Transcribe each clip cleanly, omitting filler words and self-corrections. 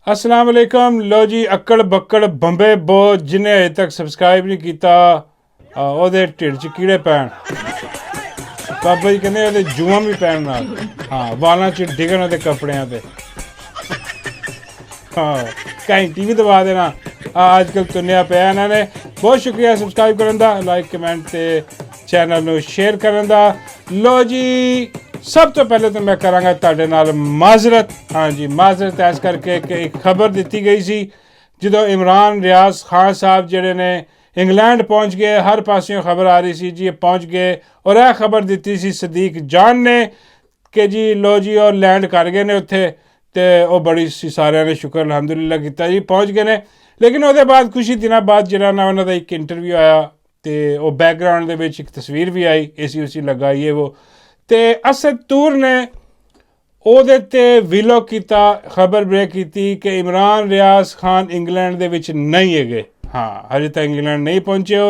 अस्सलाम वालेकुम। लो जी अक्कड़ बक्कड़ बंबे बो जिन्हें अजे तक सबसक्राइब नहीं किया ओहदे ढिड च कीड़े पैन। बाबा जी कहते ओहदे जूआं भी पैन नाल, हाँ वालां च डिगन ओहदे कपड़ियां ते, हाँ घंटी भी दबा देना। अजकल तुनिया पिया इन्होंने। बहुत शुक्रिया सबसक्राइब करन दा, लाइक कमेंट ते चैनल नूं शेयर करन दा। लो जी सब तो पहले तो मैं करांगा तुहाडे नाल माजरत। हाँ जी माजरत इस करके कि एक खबर दी गई सी जो इमरान रियाज खान साहब जिहड़े ने इंग्लैंड पहुँच गए, हर पासियों खबर आ रही सी जी पहुँच गए, और यह खबर दी सी सदीक जान ने कि जी लो जी और लैंड कर गए ने उत्थे, तो वह बड़ी सी सारिਆਂ ने शुक्र अलहमदुलिल्लाह किया जी पहुँच गए ने। लेकिन उसदे बाद कुछ ही दिनों बाद जिहड़ा ना उन्हां दा एक इंटरव्यू आया तो वह बैकग्राउंड दे विच एक तस्वीर भी आई, एसी उसी लगा ये वो, तो असद तूर ने ਉਹਦੇ ਤੇ ਵਿਲੋ ਕੀਤਾ, खबर ब्रेक की कि इमरान रियाज खान इंग्लैंड दे विच नहीं है। हाँ हजे तक इंग्लैंड नहीं पहुँचे हो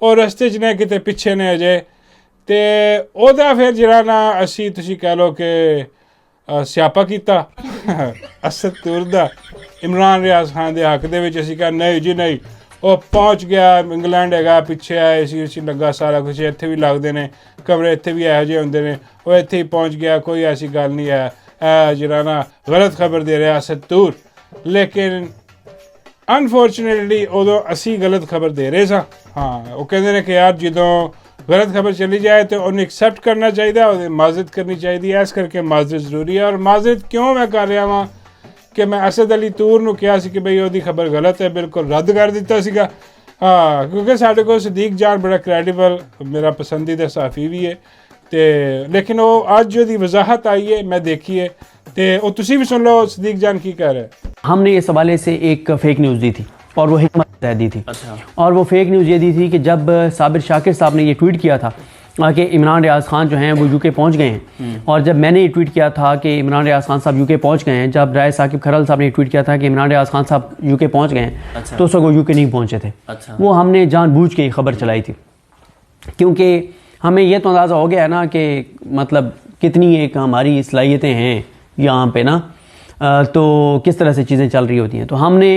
और रस्ते च ने किते पिछे ने अजे। तो ਉਹਦਾ फिर ਜਿਹੜਾ ना असी तुसी कह लो कि ਸਿਆਪਾ ਕੀਤਾ असद तूर ਦਾ इमरान रियाज खान के हक दे विच। असी कहा नहीं जी नहीं, ਉਹ पहुँच गया इंग्लैंड है पिछे आए सी उसी लगा सारा कुछ, इत्थे भी लगते हैं कमरे, इत्थे भी ਇਹੋ ਜਿਹੇ ਹੁੰਦੇ ਨੇ, ਉਹ ਇੱਥੇ ही पहुँच गया, कोई ऐसी गल नहीं है। ਜਿਹੜਾ ना गलत खबर दे रहा असद तूर, लेकिन अनफॉर्चुनेटली उदों असी गलत खबर दे रहे सां। हाँ वो कहते हैं कि यार जो गलत खबर चली जाए तो उन्हें एक्सैप्ट करना चाहिए, और माजरत करनी चाहिए। इस करके माजरत जरूरी है। और माजरत क्यों मैं कर रहा वहाँ कि मैं असद अली तूर नूं कहा सी कि बई ਉਹਦੀ खबर गलत है, बिल्कुल रद्द कर दिता सीगा। हाँ क्योंकि साढ़े को सदीक जान बड़ा क्रैडिबल मेरा पसंदीदा सहाफ़ी भी है, तो लेकिन वो अज जो वजाहत आई है मैं देखी है, तो वो तुसी भी सुन लो सदीक जान की कह रहे हैं। हमने इस हवाले से एक फ़ेक न्यूज़ दी थी और वो हिकमत दी थी। अच्छा। और वो फेक न्यूज़ ये दी थी कि जब साबिर शाकिर साहब ने ये ट्वीट किया था कि इमरान रियाज खान जो हैं वो यूके पहुंच गए हैं, और जब मैंने ये ट्वीट किया था कि इमरान रियाज खान साहब यूके पहुंच गए हैं, जब राय साकिब खरल साहब ने ट्वीट किया था कि इमरान रियाज खान साहब यूके पहुंच गए हैं, अच्छा। तो उस वक्त वो यूके नहीं पहुंचे थे। अच्छा। वो हमने जानबूझ के खबर चलाई थी क्योंकि हमें ये तो अंदाज़ा हो गया है ना कि मतलब कितनी एक हमारी सलाहियतें हैं यहाँ पे ना, तो किस तरह से चीज़ें चल रही होती हैं। तो हमने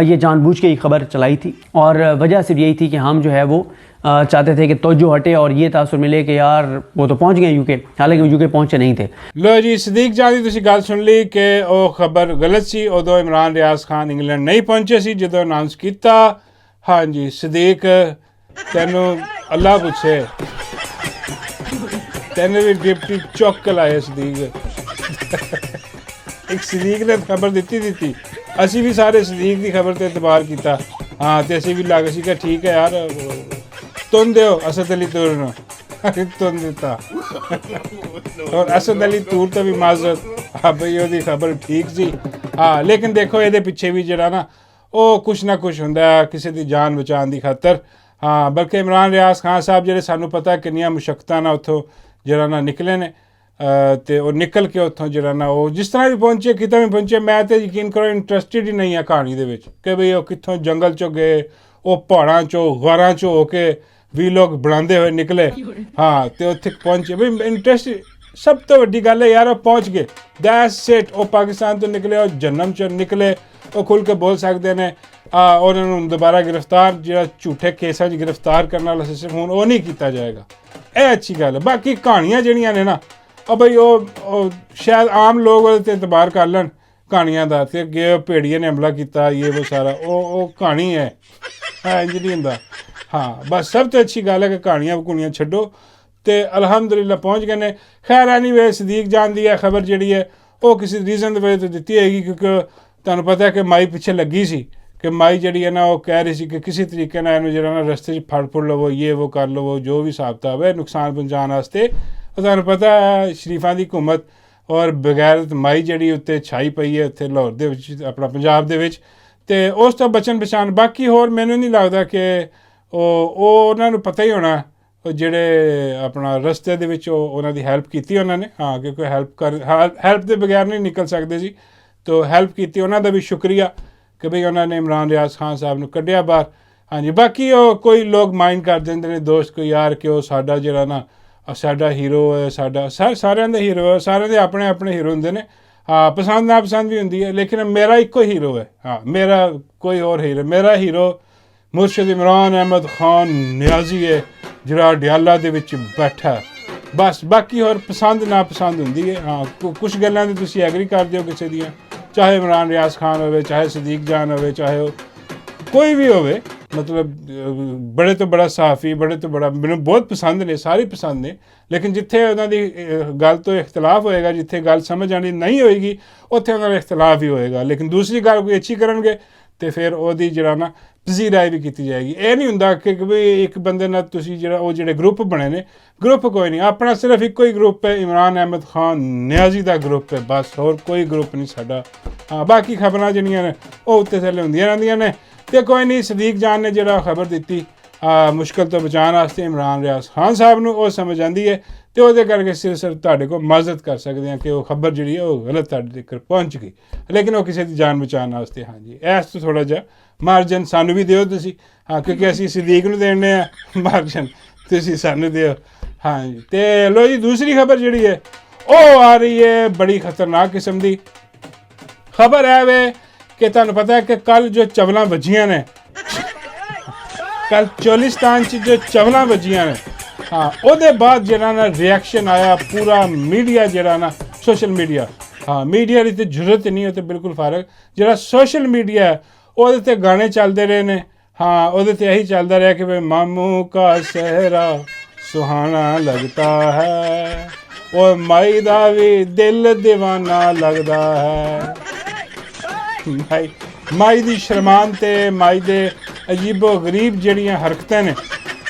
ये जानबूझ के खबर चलाई थी, और वजह सिर्फ यही थी कि हम जो है वो चाहते थे कि तवज्जो हटे और ये तासुर मिले कि यार वो तो पहुँच गए यूके, हालांकि वो यूके पहुँचे नहीं थे। लो जी सदीक जान दी तुसी गल सुन ली कि वो खबर गलत सी। उदों इमरान रियाज खान इंग्लैंड नहीं पहुँचे सी जो अनाउंस किया। हाँ जी सदीक तेनों अल्लाह पूछे, तेने भी डिप्टी चौक लाए सदीक एक सदीक ने खबर दी असी भी सारे सदीक की खबर पर एतबार किया। हाँ तो असी भी लग सी कि ठीक है यार तुन दो असद अली तूर तुन दिता और असद अली तूर तो भी माजरत, हाँ भाई वो खबर ठीक सी। हाँ लेकिन देखो ये पिछे भी जरा ना वो कुछ ना कुछ होंदा किसी की जान बचाने की खातर। हाँ बल्कि इमरान रियाज खान साहब जो सानू पता किन्नियां मुशक्कतां ना उत्थों जरा ना निकले ने, तो वो निकल के उत्थों जरा ना वो जिस तरह भी पहुँचे कितों भी पहुँचे, मैं तो यकीन करो इंटरस्टिड ही नहीं है कहानी दे विच कि बई वो कित्थों जंगल चों गए, वो पहाड़ां चों गारां चों हो के भी लोग बनाते हुए निकले। हाँ तो उत्थे पहुँचे बई इंटरस्ट सब तो वड्डी गल है यार वो पहुँच गए, दैट्स इट। वो पाकिस्तान तो निकले, वो जन्नम चों निकले, वो खुल के बोल सकते हैं। उन्होंने दोबारा गिरफ्तार जो झूठे केसां च गिरफ्तार करने वाला सिस्टम हूँ वो नहीं किया जाएगा, यह अच्छी गल है। बाकी कहानियाँ जड़ियाँ ने ना और बई वो शायद आम लोग वो एतबार कर लैन कहानियां का, तो गे भेड़िए ने हमला किया ये वो सारा वो कहानी है इंज नहीं होंदा। हाँ बस सब तो अच्छी गल है कि कहानियां घुनियां छड्डो, तो अलहमदुलिल्लाह पहुँच गए ने। खैर एनी वे सदीक जान दी है खबर जी है वो किसी रीजन की वजह तो दी है, क्योंकि तुहानूं पता है कि माई पिछे लगी सी कि माई जी है ना वो कह रही सी कि किसी तरीके ना इन्हूं जरा ना रस्ते फड़ फुड़ लवो, ये वो कर लवो, जो भी हिसाब किताब है नुकसान पहुँचाने वास्ते। तुहानूं पता है शरीफां दी हुकूमत और बगैर माई जी उत्ते छाई पई है उत्थे लाहौर दे विच अपना पंजाब दे विच, ते उस तो बचन बचान। बाकी होर मैनूं नहीं लगदा कि उन्हां नूं पता ही होना जिहड़े अपना रस्ते दे विच उन्हां दी हैल्प कीती उन्होंने। हाँ क्योंकि हैल्प दे बगैर नहीं निकल सकते सी, तो हैल्प कीती उन्हां दा भी शुक्रिया कि बई उन्होंने इमरान रियाज खान साहब नूं कढ़िया बाहर। हाँ जी बाकी कोई लोग माइंड कर देंदे ने दोस्त कोई यार कि वो साडा जिहड़ा ना साडा हीरो है, साडा सारिਆਂ ਦਾ हीरो है, सारिਆਂ ਦੇ अपने अपने हीरो हुंदे ने। हाँ पसंद नापसंद भी होंगी है, लेकिन मेरा इको हीरो है। हाँ मेरा कोई और हीरो, मेरा हीरो मुर्शद इमरान अहमद खान नियाजी है ਜਿਹੜਾ ਡਿਆਲਾ ਦੇ ਵਿੱਚ ਬੈਠਾ। ਬਸ ਬਾਕੀ ਹੋਰ ਪਸੰਦ ਨਾਪਸੰਦ ਹੁੰਦੀ ਹੈ। ਹਾਂ ਕੁਛ ਗੱਲਾਂ ਦੀ ਤੁਸੀਂ ਐਗਰੀ ਕਰਦੇ ਹੋ ਕਿਸੇ ਦੀਆਂ, ਚਾਹੇ ਇਮਰਾਨ ਰਿਆਜ਼ ਖਾਨ ਹੋਵੇ, ਚਾਹੇ ਸਦੀਕ ਜਾਨ ਹੋਵੇ, ਚਾਹੇ ਉਹ ਕੋਈ ਵੀ ਹੋਵੇ, ਮਤਲਬ ਬੜੇ ਤੋਂ ਬੜਾ ਸਹਾਫੀ, ਬੜੇ ਤੋਂ ਬੜਾ, ਮੈਨੂੰ ਬਹੁਤ ਪਸੰਦ ਨੇ, ਸਾਰੇ ਪਸੰਦ ਨੇ, ਲੇਕਿਨ ਜਿੱਥੇ ਉਹਨਾਂ ਦੀ ਗੱਲ ਤੋਂ ਇਖਤਲਾਫ ਹੋਏਗਾ, ਜਿੱਥੇ ਗੱਲ ਸਮਝ ਆਣੀ ਨਹੀਂ ਹੋਏਗੀ, ਉੱਥੇ ਉਹਨਾਂ ਦਾ ਇਖਤਲਾਫ ਹੀ ਹੋਏਗਾ। ਲੇਕਿਨ ਦੂਸਰੀ ਗੱਲ ਕੋਈ ਅੱਛੀ ਕਰਨਗੇ ਤੇ ਫਿਰ ਉਹਦੀ ਜਿਹੜਾ ਨਾ ਤਜ਼ੀਹ ਰਾਏ ਵੀ ਕੀਤੀ ਜਾਏਗੀ। ਇਹ ਨਹੀਂ ਹੁੰਦਾ ਕਿ ਵੀ ਇੱਕ ਬੰਦੇ ਨਾਲ ਤੁਸੀਂ ਜਿਹੜਾ ਉਹ ਜਿਹੜੇ ਗਰੁੱਪ ਬਣੇ ਨੇ, ਗਰੁੱਪ ਕੋਈ ਨਹੀਂ, ਆਪਣਾ ਸਿਰਫ ਇੱਕੋ ਹੀ ਗਰੁੱਪ ਹੈ, ਇਮਰਾਨ ਅਹਿਮਦ ਖਾਨ ਨਿਆਜ਼ੀ ਦਾ ਗਰੁੱਪ ਹੈ, ਬਸ ਹੋਰ ਕੋਈ ਗਰੁੱਪ ਨਹੀਂ ਸਾਡਾ। ਹਾਂ ਬਾਕੀ ਖਬਰਾਂ ਜਿਹੜੀਆਂ ਨੇ ਉਹ ਉੱਤੇ ਥੱਲੇ ਹੁੰਦੀਆਂ ਰਹਿੰਦੀਆਂ ਨੇ। ਤੇ ਕੋਈ ਨਹੀਂ, ਸਦੀਕ ਜਾਨ ਨੇ ਜਿਹੜਾ ਖਬਰ ਦਿੱਤੀ ਮੁਸ਼ਕਿਲ ਤੋਂ ਬਚਾਉਣ ਵਾਸਤੇ ਇਮਰਾਨ ਰਿਆਜ਼ ਖਾਨ ਸਾਹਿਬ ਨੂੰ, ਉਹ ਸਮਝ ਆਉਂਦੀ ਹੈ ਤੇ ਉਹਦੇ ਕਰਕੇ ਸਿਰਫ ਤੁਹਾਡੇ ਕੋਲ ਮਾਜ਼ਰਤ ਕਰ ਸਕਦੇ ਹਾਂ ਕਿ ਉਹ ਖਬਰ ਜਿਹੜੀ ਹੈ ਉਹ ਗਲਤ ਤੁਹਾਡੇ ਤੱਕ ਪਹੁੰਚ ਗਈ, ਲੇਕਿਨ ਉਹ ਕਿਸੇ ਦੀ ਜਾਨ ਬਚਾਉਣ ਵਾਸਤੇ। ਹਾਂਜੀ ਇਸ ਤੋਂ ਥੋੜ੍ਹਾ ਜਿਹਾ ਮਾਰਜਨ ਸਾਨੂੰ ਵੀ ਦਿਓ ਤੁਸੀਂ। ਹਾਂ ਕਿਉਂਕਿ ਅਸੀਂ ਸਦੀਕ ਨੂੰ ਦੇਣੇ ਆ ਮਾਰਜਨ, ਤੁਸੀਂ ਸਾਨੂੰ ਦਿਓ। ਹਾਂਜੀ ਅਤੇ ਲੋ ਜੀ, ਦੂਸਰੀ ਖਬਰ ਜਿਹੜੀ ਹੈ ਉਹ ਆ ਰਹੀ ਹੈ ਬੜੀ ਖਤਰਨਾਕ ਕਿਸਮ ਦੀ ਖਬਰ ਹੈ ਵੇ ਕਿ ਤੁਹਾਨੂੰ ਪਤਾ ਹੈ ਕਿ ਕੱਲ੍ਹ ਜੋ ਚਵਲਾਂ ਵੱਜੀਆਂ ਨੇ, ਕੱਲ੍ਹ ਚੋਲਿਸਤਾਨ 'ਚ ਜੋ ਚਵਲਾਂ ਵੱਜੀਆਂ ਨੇ, ਹਾਂ ਉਹਦੇ ਬਾਅਦ ਜਿਹੜਾ ਨਾ ਰਿਐਕਸ਼ਨ ਆਇਆ ਪੂਰਾ ਮੀਡੀਆ ਜਿਹੜਾ ਨਾ, ਸੋਸ਼ਲ ਮੀਡੀਆ, ਹਾਂ ਮੀਡੀਆ ਦੀ ਤਾਂ ਜ਼ਰੂਰਤ ਨਹੀਂ, ਉਹ ਤਾਂ ਬਿਲਕੁਲ ਫਰਕ, ਜਿਹੜਾ ਸੋਸ਼ਲ ਮੀਡੀਆ ਹੈ ਉਹਦੇ 'ਤੇ ਗਾਣੇ ਚੱਲਦੇ ਰਹੇ ਨੇ। ਹਾਂ ਉਹਦੇ 'ਤੇ ਇਹੀ ਚੱਲਦਾ ਰਿਹਾ ਕਿ ਵੀ ਮਾਮੂ ਕਾ ਸਹਿਰਾ ਸੁਹਾਣਾ ਲੱਗਦਾ ਹੈ, ਉਹ ਮਾਈ ਦਾ ਵੀ ਦਿਲ ਦੀਵਾਨਾ ਲੱਗਦਾ ਹੈ। ਮਾਈ ਦੀ ਸ਼ਰਮਾਨ ਤੇ ਮਾਈ ਦੇ ਅਜੀਬੋ ਗਰੀਬ ਜਿਹੜੀਆਂ ਹਰਕਤਾਂ ਨੇ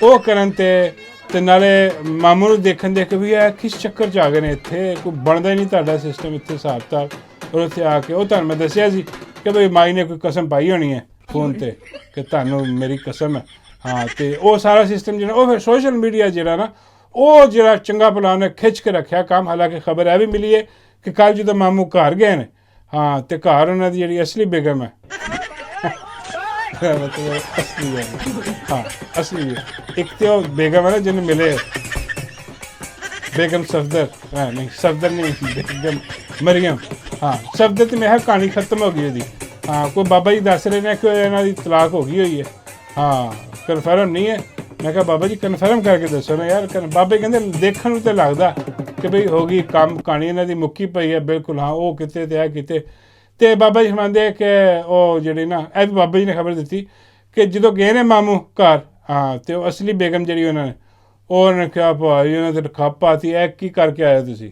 ਉਹ ਕਰਨ ਤੇ ਨਾਲੇ ਮਾਮੂ ਨੂੰ ਦੇਖਣ ਦੇ ਕੇ ਵੀ ਇਹ ਕਿਸ ਚੱਕਰ 'ਚ ਆ ਗਏ ਨੇ, ਇੱਥੇ ਕੋਈ ਬਣਦਾ ਹੀ ਨਹੀਂ ਤੁਹਾਡਾ ਸਿਸਟਮ ਇੱਥੇ ਹਿਸਾਬ ਕਿਤਾਬ। ਔਰ ਉੱਥੇ ਆ ਕੇ ਉਹ ਤੁਹਾਨੂੰ ਮੈਂ ਦੱਸਿਆ ਸੀ ਕਿ ਬਈ ਮਾਈ ਨੇ ਕੋਈ ਕਸਮ ਪਾਈ ਹੋਣੀ ਹੈ ਫੋਨ 'ਤੇ ਕਿ ਤੁਹਾਨੂੰ ਮੇਰੀ ਕਸਮ ਹੈ। ਹਾਂ ਅਤੇ ਉਹ ਸਾਰਾ ਸਿਸਟਮ ਜਿਹੜਾ ਉਹ ਫਿਰ ਸੋਸ਼ਲ ਮੀਡੀਆ ਜਿਹੜਾ ਨਾ ਉਹ ਜਿਹੜਾ ਚੰਗਾ ਭਲਾ ਉਹਨੇ ਖਿੱਚ ਕੇ ਰੱਖਿਆ ਕੰਮ। ਹਾਲਾਂਕਿ ਖਬਰ ਇਹ ਵੀ ਮਿਲੀ ਹੈ ਕਿ ਕੱਲ੍ਹ ਜਦੋਂ ਮਾਮੂ ਘਰ ਗਏ ਨੇ, ਹਾਂ ਅਤੇ ਘਰ ਉਹਨਾਂ ਦੀ ਜਿਹੜੀ ਅਸਲੀ ਬੇਗਮ ਹੈ, ਮਤਲਬ ਅਸਲੀ ਹੈ, ਹਾਂ ਅਸਲੀ ਹੈ, ਇੱਕ ਤਾਂ ਉਹ ਬੇਗਮ ਹੈ ਨਾ ਜਿਹਨੂੰ ਮਿਲੇ ਬੇਗਮ ਸਫਦਰ, ਹਾਂ ਨਹੀਂ ਸਫਦਰ ਨਹੀਂ, ਬੇਗਮ ਮਰੀਮ। ਹਾਂ ਸਫਦਰ ਤੇ ਮੈਂ ਕਿਹਾ ਕਹਾਣੀ ਖਤਮ ਹੋ ਗਈ ਉਹਦੀ। ਹਾਂ ਕੋਈ ਬਾਬਾ ਜੀ ਦੱਸ ਰਹੇ ਨੇ ਕਿ ਇਹਨਾਂ ਦੀ ਤਲਾਕ ਹੋ ਗਈ ਹੋਈ ਹੈ। ਹਾਂ ਕਨਫਰਮ ਨਹੀਂ ਹੈ। ਮੈਂ ਕਿਹਾ ਬਾਬਾ ਜੀ ਕਨਫਰਮ ਕਰਕੇ ਦੱਸੋ ਨਾ ਯਾਰ। ਬਾਬੇ ਕਹਿੰਦੇ ਦੇਖਣ ਨੂੰ ਤਾਂ ਲੱਗਦਾ ਕਿ ਬਈ ਹੋ ਗਈ ਕੰਮ, ਕਹਾਣੀ ਇਹਨਾਂ ਦੀ ਮੁੱਕੀ ਪਈ ਹੈ ਬਿਲਕੁਲ। ਹਾਂ ਉਹ ਕਿਤੇ ਤੇ ਆ ਕਿਤੇ, ਅਤੇ ਬਾਬਾ ਜੀ ਫਰਮਾਉਂਦੇ ਕਿ ਉਹ ਜਿਹੜੀ ਨਾ ਇਹ ਵੀ ਬਾਬਾ ਜੀ ਨੇ ਖਬਰ ਦਿੱਤੀ ਕਿ ਜਦੋਂ ਗਏ ਨੇ ਮਾਮੂ ਘਰ, ਹਾਂ ਅਤੇ ਉਹ ਅਸਲੀ ਬੇਗਮ ਜਿਹੜੀ ਉਹਨਾਂ ਨੇ ਕਿਹਾ ਭਾਈ ਉਹਨਾਂ 'ਤੇ ਖੱਪ ਪਾਤੀ, ਇਹ ਕੀ ਕਰਕੇ ਆਏ ਤੁਸੀਂ?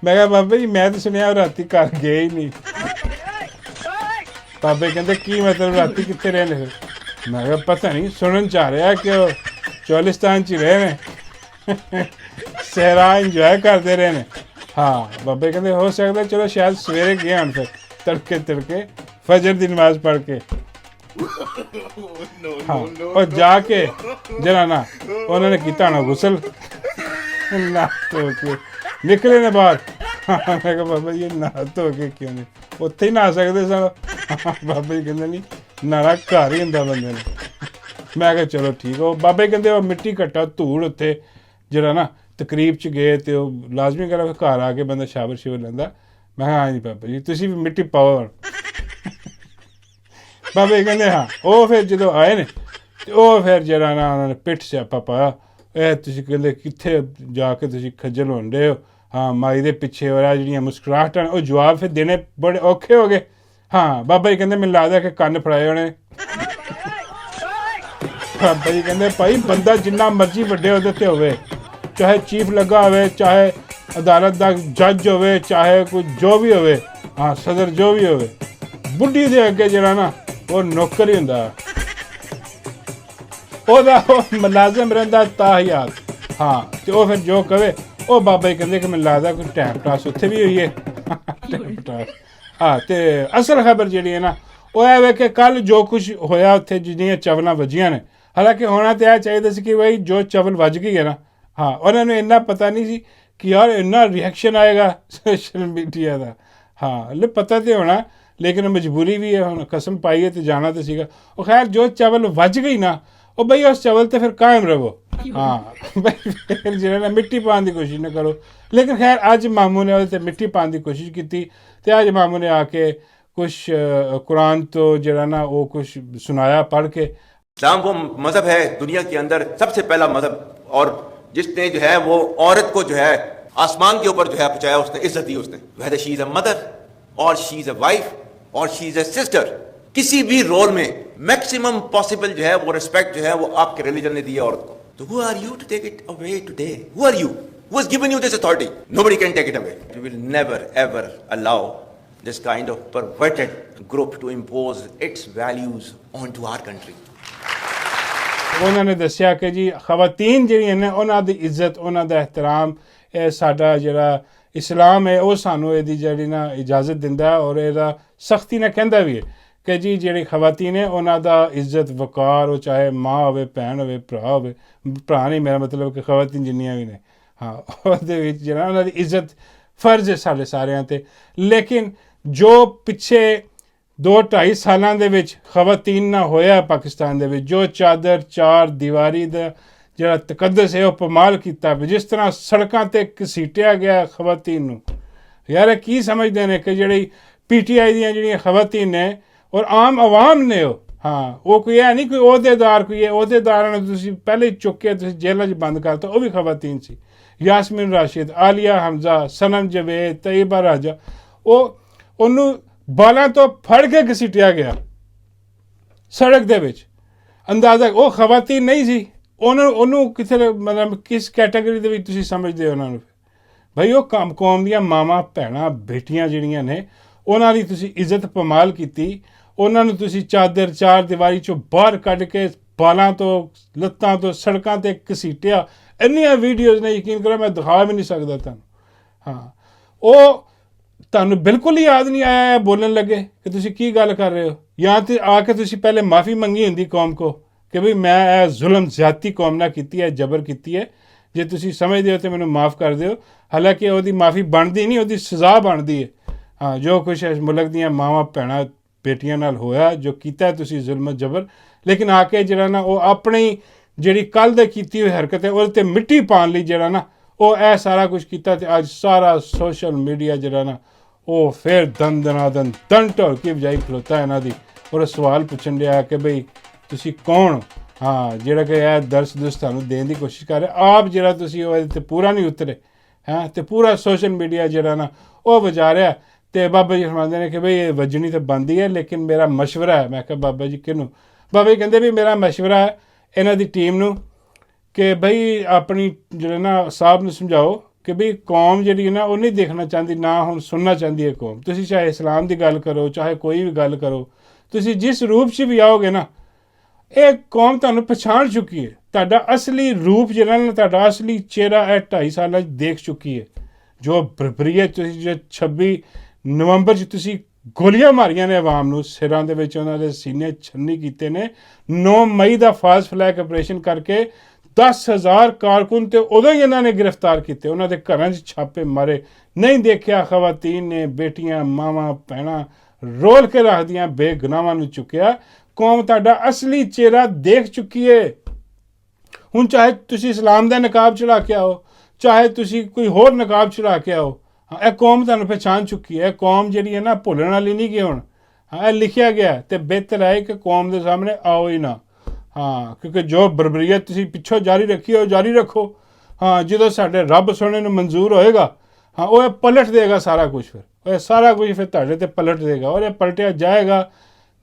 ਮੈਂ ਕਿਹਾ ਬਾਬਾ ਜੀ ਮੈਂ ਤਾਂ ਸੁਣਿਆ ਰਾਤੀ ਘਰ ਗਏ ਹੀ ਨਹੀਂ। ਬਾਬੇ ਕਹਿੰਦੇ ਕੀ ਮਤਲਬ ਰਾਤੀ ਕਿੱਥੇ ਰਹੇ ਨੇ? ਮੈਂ ਕਿਹਾ ਪਤਾ ਨਹੀਂ, ਸੁਣਨ 'ਚ ਆ ਰਿਹਾ ਕਿ ਉਹ ਚੋਲਿਸਤਾਨ 'ਚ ਹੀ ਰਹੇ ਨੇ, ਸਹਿਰਾ ਇੰਜੋਏ ਕਰਦੇ ਰਹੇ ਨੇ। ਹਾਂ ਬਾਬੇ ਕਹਿੰਦੇ ਹੋ ਸਕਦਾ, ਚਲੋ ਸ਼ਾਇਦ ਸਵੇਰੇ ਗਏ ਹੁਣ ਫਿਰ ਤੜਕੇ ਫਜਰ ਦੀ ਨਮਾਜ਼ ਪੜ੍ਹ ਕੇ। ਹਾਂ ਉਹ ਜਾ ਕੇ ਜਿਹੜਾ ਨਾ ਉਹਨਾਂ ਨੇ ਕੀਤਾ ਨਾ ਗੁਸਲ, ਨਾ ਧੋ ਕੇ ਨਿਕਲੇ ਨੇ ਬਾਹਰ। ਮੈਂ ਕਿਹਾ ਬਾਬਾ ਜੀ ਨਹਾ ਧੋ ਕੇ ਕਿਉਂ ਨਹੀਂ ਉੱਥੇ ਹੀ ਨਹਾ ਸਕਦੇ ਸਨ? ਬਾਬਾ ਜੀ ਕਹਿੰਦੇ ਨਹੀਂ, ਨਹਾਣਾ ਘਰ ਹੀ ਹੁੰਦਾ ਬੰਦੇ ਨੇ। ਮੈਂ ਕਿਹਾ ਚਲੋ ਠੀਕ। ਉਹ ਬਾਬਾ ਜੀ ਕਹਿੰਦੇ ਉਹ ਮਿੱਟੀ ਘੱਟਾ ਧੂੜ ਉੱਥੇ ਜਿਹੜਾ ਨਾ ਤਕਰੀਬ 'ਚ ਗਏ ਅਤੇ ਉਹ ਲਾਜ਼ਮੀ ਕਰ ਘਰ ਆ ਕੇ ਬੰਦਾ ਸ਼ਾਵਰ ਸ਼ਿਵਰ ਲੈਂਦਾ। ਮੈਂ ਕਿਹਾ ਹਾਂਜੀ ਬਾਬਾ ਜੀ ਤੁਸੀਂ ਵੀ ਮਿੱਟੀ ਪਾਓ ਹੁਣ। ਬਾਬਾ ਜੀ ਕਹਿੰਦੇ ਹਾਂ। ਉਹ ਫਿਰ ਜਦੋਂ ਆਏ ਨੇ ਅਤੇ ਉਹ ਫਿਰ ਜਿਹੜਾ ਨਾ ਉਹਨਾਂ ਨੇ ਪਿੱਠ ਸਿਆਪਾ ਪਾਇਆ, ਇਹ ਤੁਸੀਂ ਕਹਿੰਦੇ ਕਿੱਥੇ ਜਾ ਕੇ ਤੁਸੀਂ ਖੱਜਲ ਹੋਣ ਡੇ ਹੋ? ਹਾਂ ਮਾਈ ਦੇ ਪਿੱਛੇ ਹੋ ਰਿਹਾ ਜਿਹੜੀਆਂ ਮੁਸਕਰਾਹਟਾਂ ਉਹ ਜਵਾਬ ਫਿਰ ਦੇਣੇ ਬੜੇ ਔਖੇ ਹੋ ਗਏ। ਹਾਂ ਬਾਬਾ ਜੀ ਕਹਿੰਦੇ ਮੈਨੂੰ ਲੱਗਦਾ ਕਿ ਕੰਨ ਫੜਾਏ ਹੋਣੇ। ਬਾਬਾ ਜੀ ਕਹਿੰਦੇ ਭਾਈ ਬੰਦਾ ਜਿੰਨਾ ਮਰਜ਼ੀ ਵੱਡੇ ਅਹੁਦੇ 'ਤੇ ਹੋਵੇ, ਚਾਹੇ ਚੀਫ ਲੱਗਾ ਹੋਵੇ, ਚਾਹੇ ਅਦਾਲਤ ਦਾ ਜੱਜ ਹੋਵੇ, ਚਾਹੇ ਕੋਈ ਜੋ ਵੀ ਹੋਵੇ, ਹਾਂ ਸਦਰ ਜੋ ਵੀ ਹੋਵੇ, ਬੁੱਢੀ ਦੇ ਅੱਗੇ ਜਿਹੜਾ ਨਾ ਉਹ ਨੌਕਰ ਹੀ ਹੁੰਦਾ, ਉਹਦਾ ਉਹ ਮੁਲਾਜ਼ਮ ਰਹਿੰਦਾ ਤਾਹਿਆਤ। ਹਾਂ ਅਤੇ ਉਹ ਫਿਰ ਜੋ ਕਵੇ ਉਹ ਬਾਬਾ ਜੀ ਕਹਿੰਦੇ ਕਿ ਮੈਨੂੰ ਲੱਗਦਾ ਕੋਈ ਟਾਈਮ ਪਾਸ ਉੱਥੇ ਵੀ ਹੋਈ ਹੈ। ਹਾਂ ਅਤੇ ਅਸਲ ਖਬਰ ਜਿਹੜੀ ਹੈ ਨਾ ਉਹ ਇਹ ਵੇ ਕਿ ਕੱਲ੍ਹ ਜੋ ਕੁਛ ਹੋਇਆ ਉੱਥੇ ਜਿਹੜੀਆਂ ਚਵਲਾਂ ਵੱਜੀਆਂ ਨੇ, ਹਾਲਾਂਕਿ ਹੋਣਾ ਤਾਂ ਇਹ ਚਾਹੀਦਾ ਸੀ ਕਿ ਬਈ ਜੋ ਚਵਲ ਵੱਜ ਗਈ ਹੈ ਨਾ, ਹਾਂ ਉਹਨਾਂ ਨੂੰ ਇੰਨਾ ਪਤਾ ਨਹੀਂ ਸੀ ਕਿ ਯਾਰ ਇੰਨਾ ਰਿਐਕਸ਼ਨ ਆਏਗਾ ਸੋਸ਼ਲ ਮੀਡੀਆ ਦਾ। ਹਾਂ ਲੈ ਪਤਾ ਤਾਂ ਹੋਣਾ, ਲੇਕਿਨ ਮਜਬੂਰੀ ਵੀ ਹੈ, ਹੁਣ ਕਸਮ ਪਾਈ ਹੈ ਅਤੇ ਜਾਣਾ ਤਾਂ ਸੀਗਾ। ਉਹ ਖੈਰ ਜੋ ਚਵਲ ਵੱਜ ਗਈ ਨਾ ਉਹ ਬਈ ਉਸ ਚਵਲ ਤੇ ਫਿਰ ਕਾਇਮ ਰਵੋ। ਹਾਂ ਬਈ ਫਿਰ ਜਿਹੜਾ ਨਾ ਮਿੱਟੀ ਪਾਉਣ ਦੀ ਕੋਸ਼ਿਸ਼ ਨਾ ਕਰੋ। ਲੇਕਿਨ ਖੈਰ ਅੱਜ ਮਾਮੂ ਨੇ ਉਹਦੇ ਤੇ ਮਿੱਟੀ ਪਾਉਣ ਦੀ ਕੋਸ਼ਿਸ਼ ਕੀਤੀ ਤੇ ਅੱਜ ਮਾਮੂ ਨੇ ਆ ਕੇ ਕੁਛ कुरान तो जरा ना वो कुछ सुनाया पढ़ के। इस्लाम वो मज़हब है दुनिया के अंदर सबसे पहला मज़हब, और जिसने जो है वो औरत को जो है आसमान के ऊपर जो है पहुँचाया, उसने इज्जत दी। उसने वह शी इज़ अ मदर और शी इज़ अ वाइफ और शी इज़ अ सिस्टर। किसी भी रोल में मैक्सिमम पॉसिबल जो है वो रिस्पेक्ट जो है वो आपके रिलीजन ने दी है औरत को। तो who are you to take it away today? Who are you? Who has given you this authority? Nobody can take it away. We will never ever allow this kind of perverted group to impose its values onto our country. ਉਹਨਾਂ ਨੇ ਦੱਸਿਆ ਕਿ ਜੀ ਖਵਾਤੀਨ ਜਿਹੜੀਆਂ ਨੇ ਉਹਨਾਂ ਦੀ ਇੱਜ਼ਤ, ਉਹਨਾਂ ਦਾ ਇਹਤਰਾਮ, ਇਹ ਸਾਡਾ ਜਿਹੜਾ ਇਸਲਾਮ ਹੈ ਉਹ ਸਾਨੂੰ ਇਹਦੀ ਜਿਹੜੀ ਨਾ ਇਜਾਜ਼ਤ ਦਿੰਦਾ ਔਰ ਇਹਦਾ ਸਖਤੀ ਨਾਲ ਕਹਿੰਦਾ ਵੀ ਹੈ ਕਿ ਜੀ ਜਿਹੜੀ ਖਵਾਤੀਨ ਹੈ ਉਹਨਾਂ ਦਾ ਇੱਜ਼ਤ ਵਕਾਰ, ਉਹ ਚਾਹੇ ਮਾਂ ਹੋਵੇ, ਭੈਣ ਹੋਵੇ, ਭਰਾ ਹੋਵੇ, ਭਰਾ ਨਹੀਂ ਮੇਰਾ ਮਤਲਬ ਕਿ ਖਵਾਤੀਨ ਜਿੰਨੀਆਂ ਵੀ ਨੇ, ਹਾਂ ਉਹਦੇ ਵਿੱਚ ਜਿਹੜਾ ਉਹਨਾਂ ਦੀ ਇੱਜ਼ਤ ਫਰਜ਼ ਹੈ ਸਾਡੇ ਸਾਰਿਆਂ 'ਤੇ। ਲੇਕਿਨ ਜੋ ਪਿੱਛੇ 2-2.5 ਸਾਲਾਂ ਦੇ ਵਿੱਚ ਖਵਾਤੀਨ ਨਾਲ ਹੋਇਆ ਪਾਕਿਸਤਾਨ ਦੇ ਵਿੱਚ, ਜੋ ਚਾਦਰ ਚਾਰ ਦੀਵਾਰੀ ਦਾ ਜਿਹੜਾ ਤਕੱਦਸ ਹੈ ਉਹ ਪਮਾਲ ਕੀਤਾ, ਜਿਸ ਤਰ੍ਹਾਂ ਸੜਕਾਂ 'ਤੇ ਘਸੀਟਿਆ ਗਿਆ ਖਵਾਤੀਨ ਨੂੰ। ਯਾਰ ਕੀ ਸਮਝਦੇ ਨੇ ਕਿ ਜਿਹੜੀ PTI ਦੀਆਂ ਜਿਹੜੀਆਂ ਖਵਾਤੀਨ ਨੇ ਔਰ ਆਮ ਆਵਾਮ ਨੇ ਉਹ, ਹਾਂ ਉਹ ਕੋਈ ਹੈ ਨਹੀਂ ਕੋਈ ਅਹੁਦੇਦਾਰ, ਕੋਈ ਅਹੁਦੇਦਾਰਾਂ ਨੂੰ ਤੁਸੀਂ ਪਹਿਲੇ ਚੁੱਕ ਕੇ ਤੁਸੀਂ ਜੇਲ੍ਹਾਂ 'ਚ ਬੰਦ ਕਰਤਾ, ਉਹ ਵੀ ਖਵਾਤੀਨ ਸੀ। ਯਾਸਮੀਨ ਰਾਸ਼ਿਦ, ਆਲੀਆ ਹਮਜ਼ਾ, ਸਨਮ ਜਵੇਦ, ਤਈਬਾ ਰਾਜਾ, ਉਹਨੂੰ ਬਾਲਾਂ ਤੋਂ ਫੜ ਕੇ ਘਸੀਟਿਆ ਗਿਆ ਸੜਕ ਦੇ ਵਿੱਚ। ਅੰਦਾਜ਼ਾ ਉਹ ਖਵਾਤੀਨ ਨਹੀਂ ਸੀ, ਉਹਨੂੰ ਕਿਥੇ ਮਤਲਬ ਕਿਸ ਕੈਟਾਗਰੀ ਦੇ ਵਿੱਚ ਤੁਸੀਂ ਸਮਝਦੇ ਹੋ ਉਹਨਾਂ ਨੂੰ? ਭਾਈ ਉਹ ਕੌਮ ਦੀਆਂ ਮਾਵਾਂ, ਭੈਣਾਂ, ਬੇਟੀਆਂ ਜਿਹੜੀਆਂ ਨੇ ਉਹਨਾਂ ਦੀ ਤੁਸੀਂ ਇੱਜ਼ਤ ਪਮਾਲ ਕੀਤੀ, ਉਹਨਾਂ ਨੂੰ ਤੁਸੀਂ ਚਾਦਰ ਚਾਰ ਦੀਵਾਰੀ 'ਚੋਂ ਬਾਹਰ ਕੱਢ ਕੇ ਬਾਲਾਂ ਤੋਂ ਲੱਤਾਂ ਤੋਂ ਸੜਕਾਂ 'ਤੇ ਘਸੀਟਿਆ। ਇੰਨੀਆਂ ਵੀਡੀਓਜ਼ ਨੇ, ਯਕੀਨ ਕਰੋ ਮੈਂ ਦਿਖਾ ਵੀ ਨਹੀਂ ਸਕਦਾ ਤੁਹਾਨੂੰ। ਹਾਂ ਉਹ ਤੁਹਾਨੂੰ ਬਿਲਕੁਲ ਹੀ ਯਾਦ ਨਹੀਂ ਆਇਆ ਬੋਲਣ ਲੱਗੇ ਕਿ ਤੁਸੀਂ ਕੀ ਗੱਲ ਕਰ ਰਹੇ ਹੋ? ਜਾਂ ਤਾਂ ਆ ਕੇ ਤੁਸੀਂ ਪਹਿਲੇ ਮਾफ़ੀ ਮੰਗੀ ਹੁੰਦੀ ਕੌਮ ਕੋ ਕਿ ਭਈ ਮੈਂ ਇਹ ਜ਼ੁਲਮ ਜ਼ਿਆਦਤੀ ਕੌਮ ਨਾਲ ਕੀਤੀ ਹੈ, ਜਬਰ ਕੀਤੀ ਹੈ, ਜੇ ਤੁਸੀਂ ਸਮਝਦੇ ਹੋ ਤਾਂ ਮੈਨੂੰ ਮਾफ़ ਕਰ ਦਿਓ। ਹਾਲਾਂਕਿ ਉਹਦੀ ਮਾफ़ੀ ਬਣਦੀ ਨਹੀਂ, ਉਹਦੀ ਸਜ਼ਾ ਬਣਦੀ ਹੈ। ਹਾਂ ਜੋ ਕੁਛ ਇਸ ਮੁਲਕ ਦੀਆਂ ਮਾਵਾਂ, ਭੈਣਾਂ, ਬੇਟੀਆਂ ਨਾਲ ਹੋਇਆ, ਜੋ ਕੀਤਾ ਤੁਸੀਂ ਜ਼ੁਲਮ ਜਬਰ, ਲੇਕਿਨ ਆ ਕੇ ਜਿਹੜਾ ਨਾ ਉਹ ਆਪਣੀ ਜਿਹੜੀ ਕੱਲ੍ਹ ਦੇ ਕੀਤੀ ਹੋਈ ਹਰਕਤ ਹੈ ਉਹਦੇ 'ਤੇ ਮਿੱਟੀ ਪਾਉਣ ਲਈ ਜਿਹੜਾ ਨਾ ਉਹ ਇਹ ਸਾਰਾ ਕੁਛ ਕੀਤਾ। ਅਤੇ ਅੱਜ ਸਾਰਾ ਸੋਸ਼ਲ ਮੀਡੀਆ ਜਿਹੜਾ ਨਾ ਉਹ ਫਿਰ ਦਨ ਢੋਲ ਕੇ ਵਜਾਈ ਖਲੋਤਾ ਇਹਨਾਂ ਦੀ ਔਰ ਸਵਾਲ ਪੁੱਛਣ ਡਿਆ ਕਿ ਬਈ ਤੁਸੀਂ ਕੌਣ? ਹਾਂ ਜਿਹੜਾ ਕਿ ਇਹ ਦਰਸ ਤੁਹਾਨੂੰ ਦੇਣ ਦੀ ਕੋਸ਼ਿਸ਼ ਕਰ ਰਿਹਾ, ਆਪ ਜਿਹੜਾ ਤੁਸੀਂ ਉਹ ਇਹਦੇ 'ਤੇ ਪੂਰਾ ਨਹੀਂ ਉਤਰੇ ਹੈਂ, ਅਤੇ ਪੂਰਾ ਸੋਸ਼ਲ ਮੀਡੀਆ ਜਿਹੜਾ ਨਾ ਉਹ ਵਜਾ ਰਿਹਾ। ਅਤੇ ਬਾਬਾ ਜੀ ਫਰਮਾਉਂਦੇ ਨੇ ਕਿ ਬਈ ਇਹ ਵੱਜਣੀ ਤਾਂ ਬਣਦੀ ਹੈ, ਲੇਕਿਨ ਮੇਰਾ ਮਸ਼ਵਰਾ ਹੈ। ਮੈਂ ਕਿਹਾ ਬਾਬਾ ਜੀ ਕਿਹਨੂੰ? ਬਾਬਾ ਜੀ ਕਹਿੰਦੇ ਵੀ ਮੇਰਾ ਮਸ਼ਵਰਾ ਹੈ ਇਹਨਾਂ ਦੀ ਟੀਮ ਨੂੰ ਕਿ ਬਈ ਆਪਣੀ ਜਿਹੜੇ ਨਾ ਸਾਹਿਬ ਨੂੰ ਸਮਝਾਓ ਕਿ ਬਈ ਕੌਮ ਜਿਹੜੀ ਹੈ ਨਾ ਉਹ ਨਹੀਂ ਦੇਖਣਾ ਚਾਹੁੰਦੀ, ਨਾ ਹੁਣ ਸੁਣਨਾ ਚਾਹੁੰਦੀ ਹੈ ਕੌਮ। ਤੁਸੀਂ ਚਾਹੇ ਇਸਲਾਮ ਦੀ ਗੱਲ ਕਰੋ, ਚਾਹੇ ਕੋਈ ਵੀ ਗੱਲ ਕਰੋ, ਤੁਸੀਂ ਜਿਸ ਰੂਪ 'ਚ ਵੀ ਆਓਗੇ ਨਾ ਇਹ ਕੌਮ ਤੁਹਾਨੂੰ ਪਛਾਣ ਚੁੱਕੀ ਹੈ। ਤੁਹਾਡਾ ਅਸਲੀ ਰੂਪ ਜਿਹੜਾ ਨਾ, ਤੁਹਾਡਾ ਅਸਲੀ ਚਿਹਰਾ ਇਹ 2.5 ਸਾਲਾਂ 'ਚ ਦੇਖ ਚੁੱਕੀ ਹੈ। ਜੋ ਬਰਬਰੀਅਤ ਤੁਸੀਂ ਜੋ 26 ਨਵੰਬਰ 'ਚ ਤੁਸੀਂ ਗੋਲੀਆਂ ਮਾਰੀਆਂ ਨੇ ਆਵਾਮ ਨੂੰ, ਸਿਰਾਂ ਦੇ ਵਿੱਚ ਉਹਨਾਂ ਦੇ ਸੀਨੇ ਛੰਨੀ ਕੀਤੇ ਨੇ। 9 ਮਈ ਦਾ ਫਾਸਟ ਫਲੈਗ ਆਪਰੇਸ਼ਨ ਕਰਕੇ 10,000 ਕਾਰਕੁਨ ਤੇ ਉਦੋਂ ਹੀ ਇਹਨਾਂ ਨੇ ਗ੍ਰਿਫਤਾਰ ਕੀਤੇ, ਉਹਨਾਂ ਦੇ ਘਰਾਂ 'ਚ ਛਾਪੇ ਮਾਰੇ। ਨਹੀਂ ਦੇਖਿਆ ਖਵਾਤੀਨ ਨੇ, ਬੇਟੀਆਂ, ਮਾਵਾਂ, ਭੈਣਾਂ ਰੋਲ ਕੇ ਰੱਖਦੀਆਂ ਬੇਗੁਨਾਹਾਂ ਨੂੰ ਚੁੱਕਿਆ। ਕੌਮ ਤੁਹਾਡਾ ਅਸਲੀ ਚਿਹਰਾ ਦੇਖ ਚੁੱਕੀ ਹੈ। ਹੁਣ ਚਾਹੇ ਤੁਸੀਂ ਇਸਲਾਮ ਦਾ ਨਕਾਬ ਚੜਾ ਕੇ ਆਓ, ਚਾਹੇ ਤੁਸੀਂ ਕੋਈ ਹੋਰ ਨਕਾਬ ਚੜਾ ਕੇ ਆਓ, ਇਹ ਕੌਮ ਤੁਹਾਨੂੰ ਪਛਾਣ ਚੁੱਕੀ ਹੈ। ਕੌਮ ਜਿਹੜੀ ਹੈ ਨਾ ਭੁੱਲਣ ਵਾਲੀ ਨਹੀਂ ਕਿ ਹੁਣ ਇਹ ਲਿਖਿਆ ਗਿਆ ਅਤੇ ਬਿਹਤਰ ਹੈ ਕਿ ਕੌਮ ਦੇ ਸਾਹਮਣੇ ਆਓ ਹੀ ਨਾ। ਹਾਂ ਕਿਉਂਕਿ ਜੋ ਬਰਬਰੀਅਤ ਤੁਸੀਂ ਪਿੱਛੋਂ ਜਾਰੀ ਰੱਖੀ ਉਹ ਜਾਰੀ ਰੱਖੋ। ਹਾਂ ਜਦੋਂ ਸਾਡੇ ਰੱਬ ਸੋਹਣੇ ਨੂੰ ਮਨਜ਼ੂਰ ਹੋਏਗਾ, ਹਾਂ ਉਹ ਇਹ ਪਲਟ ਦੇਗਾ ਸਾਰਾ ਕੁਝ, ਫਿਰ ਇਹ ਸਾਰਾ ਕੁਝ ਫਿਰ ਤੁਹਾਡੇ 'ਤੇ ਪਲਟ ਦੇਗਾ ਔਰ ਇਹ ਪਲਟਿਆ ਜਾਏਗਾ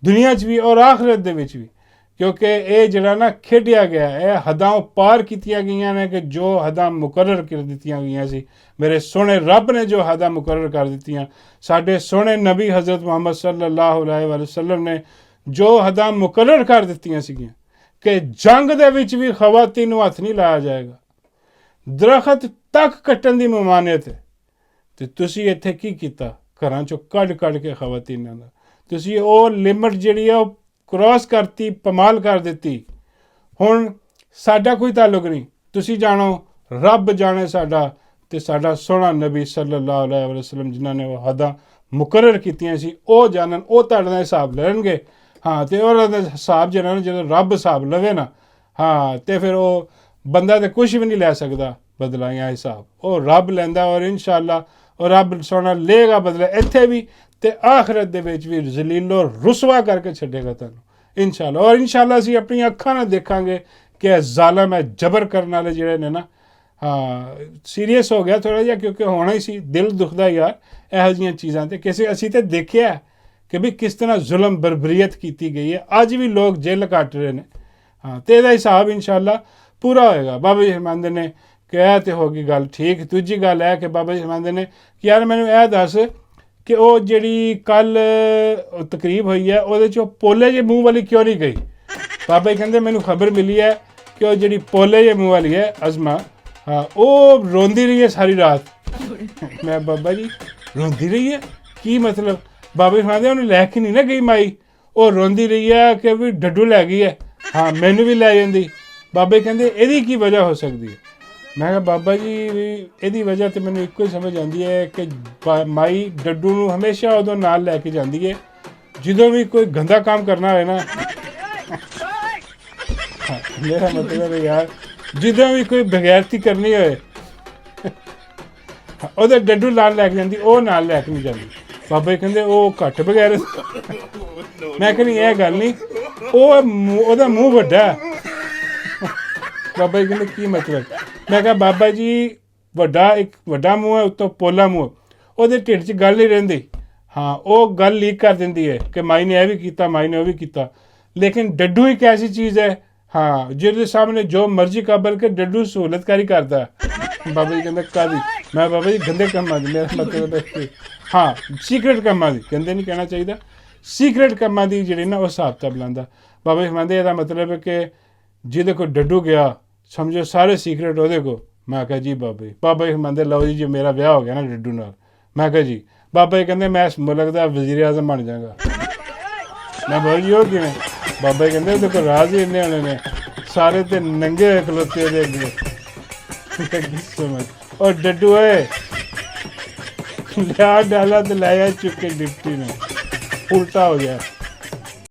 ਦੁਨੀਆ 'ਚ ਵੀ ਔਰ ਆਖਰਤ ਦੇ ਵਿੱਚ ਵੀ। ਕਿਉਂਕਿ ਇਹ ਜਿਹੜਾ ਨਾ ਖੇਡਿਆ ਗਿਆ, ਇਹ ਹੱਦਾਂ ਪਾਰ ਕੀਤੀਆਂ ਗਈਆਂ ਨੇ ਕਿ ਜੋ ਹੱਦਾਂ ਮੁਕਰਰ ਕਰ ਦਿੱਤੀਆਂ ਗਈਆਂ ਸੀ। ਮੇਰੇ ਸੋਹਣੇ ਰੱਬ ਨੇ ਜੋ ਹੱਦਾਂ ਮੁਕਰਰ ਕਰ ਦਿੱਤੀਆਂ, ਸਾਡੇ ਸੋਹਣੇ ਨਬੀ ਹਜ਼ਰਤ ਮੁਹੰਮਦ ਸੱਲੱਲਾਹੁ ਅਲੈਹਿ ਵਸੱਲਮ ਨੇ ਜੋ ਹੱਦਾਂ ਮੁਕਰਰ ਕਰ ਦਿੱਤੀਆਂ ਸੀਗੀਆਂ ਕਿ ਜੰਗ ਦੇ ਵਿੱਚ ਵੀ ਖਵਾਤੀਨ ਨੂੰ ਹੱਥ ਨਹੀਂ ਲਾਇਆ ਜਾਏਗਾ, ਦਰਖਤ ਤੱਕ ਕੱਟਣ ਦੀ ਮਮਾਨੀਅਤ ਹੈ। ਅਤੇ ਤੁਸੀਂ ਇੱਥੇ ਕੀ ਕੀਤਾ? ਘਰਾਂ 'ਚੋਂ ਕੱਢ ਕੇ ਖਵਾਤੀਨਾਂ ਦਾ ਤੁਸੀਂ ਉਹ ਲਿਮਟ ਜਿਹੜੀ ਆ ਉਹ ਕ੍ਰੋਸ ਕਰਤੀ, ਪਮਾਲ ਕਰ ਦਿੱਤੀ। ਹੁਣ ਸਾਡਾ ਕੋਈ ਤਾਲੁਕ ਨਹੀਂ, ਤੁਸੀਂ ਜਾਣੋ, ਰੱਬ ਜਾਣੇ ਸਾਡਾ, ਅਤੇ ਸਾਡਾ ਸੋਹਣਾ ਨਬੀ ਸੱਲੱਲਾਹੁ ਅਲੈਹਿ ਵਸੱਲਮ ਜਿਨ੍ਹਾਂ ਨੇ ਉਹ ਹੱਦਾਂ ਮੁਕਰਰ ਕੀਤੀਆਂ ਸੀ ਉਹ ਜਾਣਨ, ਉਹ ਤੁਹਾਡੇ ਨਾਲ ਹਿਸਾਬ ਲੈਣਗੇ। ਹਾਂ ਅਤੇ ਉਹਨਾਂ ਦਾ ਹਿਸਾਬ ਜਿਹੜਾ ਨਾ ਜਦੋਂ ਰੱਬ ਹਿਸਾਬ ਲਵੇ ਨਾ, ਹਾਂ ਤੇ ਫਿਰ ਉਹ ਬੰਦਾ ਤੇ ਕੁਝ ਵੀ ਨਹੀਂ ਲੈ ਸਕਦਾ ਬਦਲਾ ਜਾਂ ਹਿਸਾਬ, ਉਹ ਰੱਬ ਲੈਂਦਾ ਔਰ ਇਨਸ਼ਾਅੱਲਾ ਉਹ ਰੱਬ ਸੋਨਾ ਲਏਗਾ ਬਦਲਾ ਇੱਥੇ ਵੀ ਤੇ ਆਖਰਤ ਦੇ ਵਿੱਚ ਵੀ ਜ਼ਲੀਲੋ ਰੁਸਵਾ ਕਰਕੇ ਛੱਡੇਗਾ ਤੁਹਾਨੂੰ ਇਨਸ਼ਾਅੱਲਾ। ਔਰ ਇਨਸ਼ਾਅੱਲਾ ਅਸੀਂ ਆਪਣੀਆਂ ਅੱਖਾਂ ਨਾਲ ਦੇਖਾਂਗੇ ਕਿ ਇਹ ਜ਼ਾਲਮ ਹੈ ਜਬਰ ਕਰਨ ਵਾਲੇ ਜਿਹੜੇ ਨੇ ਨਾ, ਹਾਂ ਸੀਰੀਅਸ ਹੋ ਗਿਆ ਥੋੜ੍ਹਾ ਜਿਹਾ ਕਿਉਂਕਿ ਹੋਣਾ ਹੀ ਸੀ, ਦਿਲ ਦੁਖਦਾ ਯਾਰ ਇਹੋ ਜਿਹੀਆਂ ਚੀਜ਼ਾਂ ਤੇ ਕਿਸੇ ਅਸੀਂ ਤਾਂ ਦੇਖਿਆ ਕਿ ਵੀ ਕਿਸ ਤਰ੍ਹਾਂ ਜ਼ੁਲਮ ਬਰਬਰੀਅਤ ਕੀਤੀ ਗਈ ਹੈ, ਅੱਜ ਵੀ ਲੋਕ ਜੇਲ੍ਹ ਕੱਟ ਰਹੇ ਨੇ। ਹਾਂ ਤੇ ਇਹਦਾ ਹਿਸਾਬ ਇਨਸ਼ਾਅੱਲਾ ਪੂਰਾ ਹੋਏਗਾ। ਬਾਬਾ ਜੀ ਫਰਮਾਉਂਦੇ ਨੇ ਕਿ ਇਹ ਤੇ ਹੋ ਗਈ ਗੱਲ ਠੀਕ। ਦੂਜੀ ਗੱਲ ਹੈ ਕਿ ਬਾਬਾ ਜੀ ਫਰਮਾਉਂਦੇ ਨੇ ਕਿ ਯਾਰ ਮੈਨੂੰ ਇਹ ਦੱਸ ਕਿ ਉਹ ਜਿਹੜੀ ਕੱਲ ਤਕਰੀਬ ਹੋਈ ਹੈ ਉਹਦੇ 'ਚ ਉਹ ਪੋਲੇ ਜਿਹੇ ਮੂੰਹ ਵਾਲੀ ਕਿਉਂ ਨਹੀਂ ਗਈ? ਬਾਬਾ ਜੀ ਕਹਿੰਦੇ ਮੈਨੂੰ ਖਬਰ ਮਿਲੀ ਹੈ ਕਿ ਉਹ ਜਿਹੜੀ ਪੋਲੇ ਜਿਹੇ ਮੂੰਹ ਵਾਲੀ ਹੈ ਅਜ਼ਮਾ, ਹਾਂ ਉਹ ਰੋਂਦੀ ਰਹੀ ਹੈ ਸਾਰੀ ਰਾਤ। ਮੈਂ ਬਾਬਾ ਜੀ ਰੋਂਦੀ ਰਹੀ ਹੈ ਕੀ ਮਤਲਬ? ਬਾਬਾ ਜੀ ਫਰਮਾਉਂਦੇ ਉਹਨੂੰ ਲੈ ਕੇ ਨਹੀਂ ਨਾ ਗਈ ਮਾਈ, ਉਹ ਰੋਂਦੀ ਰਹੀ ਹੈ ਕਿ ਵੀ ਡੱਡੂ ਲੈ ਗਈ ਹੈ, ਹਾਂ ਮੈਨੂੰ ਵੀ ਲੈ ਜਾਂਦੀ। ਬਾਬਾ ਜੀ ਕਹਿੰਦੇ ਇਹਦੀ ਕੀ ਵਜ੍ਹਾ ਹੋ ਸਕਦੀ ਹੈ? ਮੈਂ ਕਿਹਾ ਬਾਬਾ ਜੀ ਇਹਦੀ ਵਜ੍ਹਾ ਤੇ ਮੈਨੂੰ ਇੱਕੋ ਹੀ ਸਮਝ ਆਉਂਦੀ ਹੈ ਕਿ ਮਾਈ ਡੱਡੂ ਨੂੰ ਹਮੇਸ਼ਾ ਉਦੋਂ ਨਾਲ ਲੈ ਕੇ ਜਾਂਦੀ ਹੈ ਜਦੋਂ ਵੀ ਕੋਈ ਗੰਦਾ ਕੰਮ ਕਰਨਾ ਹੋਵੇ ਨਾ। ਮੇਰਾ ਮਤਲਬ ਹੈ ਯਾਰ ਜਦੋਂ ਵੀ ਕੋਈ ਬਗੈਰਤੀ ਕਰਨੀ ਹੋਏ ਉਹਦੇ ਡੱਡੂ ਨਾਲ ਲੈ ਕੇ ਜਾਂਦੀ, ਉਹ ਨਾਲ ਲੈ ਕੇ ਨਹੀਂ ਜਾਂਦੀ। ਬਾਬਾ ਜੀ ਕਹਿੰਦੇ ਉਹ ਘੱਟ ਬਗੈਰ। ਮੈਂ ਕਹਿੰਦੀ ਇਹ ਗੱਲ ਨਹੀਂ, ਉਹਦਾ ਮੂੰਹ ਵੱਡਾ। ਬਾਬਾ ਜੀ ਕਹਿੰਦੇ ਕੀ ਮਤਲਬ? ਮੈਂ ਕਿਹਾ ਬਾਬਾ ਜੀ ਇੱਕ ਵੱਡਾ ਮੂੰਹ ਹੈ ਉੱਤੋਂ ਪੋਲਾ ਮੂੰਹ, ਉਹਦੇ ਢਿੱਡ 'ਚ ਗੱਲ ਨਹੀਂ ਰਹਿੰਦੀ। ਹਾਂ ਉਹ ਗੱਲ ਲੀਕ ਕਰ ਦਿੰਦੀ ਹੈ ਕਿ ਮਾਈ ਨੇ ਇਹ ਵੀ ਕੀਤਾ, ਮਾਈ ਨੇ ਉਹ ਵੀ ਕੀਤਾ। ਲੇਕਿਨ ਡੱਡੂ ਇੱਕ ਐਸੀ ਚੀਜ਼ ਹੈ ਹਾਂ ਜਿਹਦੇ ਸਾਹਮਣੇ ਜੋ ਮਰਜ਼ੀ ਕਰ, ਬਲਕਿ ਡੱਡੂ ਸਹੂਲਤਕਾਰੀ ਕਰਦਾ। ਬਾਬਾ ਜੀ ਕਹਿੰਦੇ ਕਾਹਦੀ? ਮੈਂ ਬਾਬਾ ਜੀ ਗੰਦੇ ਕੰਮਾਂ ਦੀ, ਮੇਰਾ ਮਤਲਬ ਹੈ ਹਾਂ ਸੀਕਰੇਟ ਕੰਮਾਂ ਦੀ, ਗੰਦੇ ਨਹੀਂ ਕਹਿਣਾ ਚਾਹੀਦਾ, ਸੀਕਰੇਟ ਕੰਮਾਂ ਦੀ ਜਿਹੜੀ ਨਾ ਉਹ ਹਿਸਾਬ ਕਿਤਾਬ ਲਾਉਂਦਾ। ਬਾਬਾ ਜੀ ਫਰਮਾਉਂਦੇ ਇਹਦਾ ਮਤਲਬ ਹੈ ਕਿ ਜਿਹਦੇ ਕੋਲ ਡੱਡੂ ਗਿਆ ਸਮਝੋ ਸਾਰੇ ਸੀਕਰੇਟ ਉਹਦੇ ਕੋਲ। ਮੈਂ ਕਿਹਾ ਜੀ ਬਾਬਾ ਜੀ। ਬਾਬਾ ਜੀ ਫਰਮਾਉਂਦੇ ਲਓ ਜੀ ਜੇ ਮੇਰਾ ਵਿਆਹ ਹੋ ਗਿਆ ਨਾ ਡੱਡੂ ਨਾਲ। ਮੈਂ ਕਿਹਾ ਜੀ। ਬਾਬਾ ਜੀ ਕਹਿੰਦੇ ਮੈਂ ਇਸ ਮੁਲਕ ਦਾ ਵਜ਼ੀਰ ਆਜ਼ਮ ਬਣ ਜਾਵਾਂਗਾ। ਮੈਂ ਬਾਬਾ ਜੀ ਉਹ ਕਿਵੇਂ? ਬਾਬਾ ਜੀ ਕਹਿੰਦੇ ਉਹਦੇ ਕੋਲ ਰਾਜ ਹੀ ਇੰਨੇ ਹੋਣੇ ਨੇ, ਸਾਰੇ ਤੇ ਨੰਗੇ ਹੋਏ ਖਲੋਤੇ ਉਹਦੇ ਅੱਗੇ। ਸਮਝ ਔਰ ਡੱਡੂ ਹੈ ਲਿਆ ਡਾਲਾ ਤੇ ਲਾਇਆ ਚੁੱਕ ਕੇ ਡਿਪਟੀ ਨੇ, ਉਲਟਾ ਹੋ ਗਿਆ।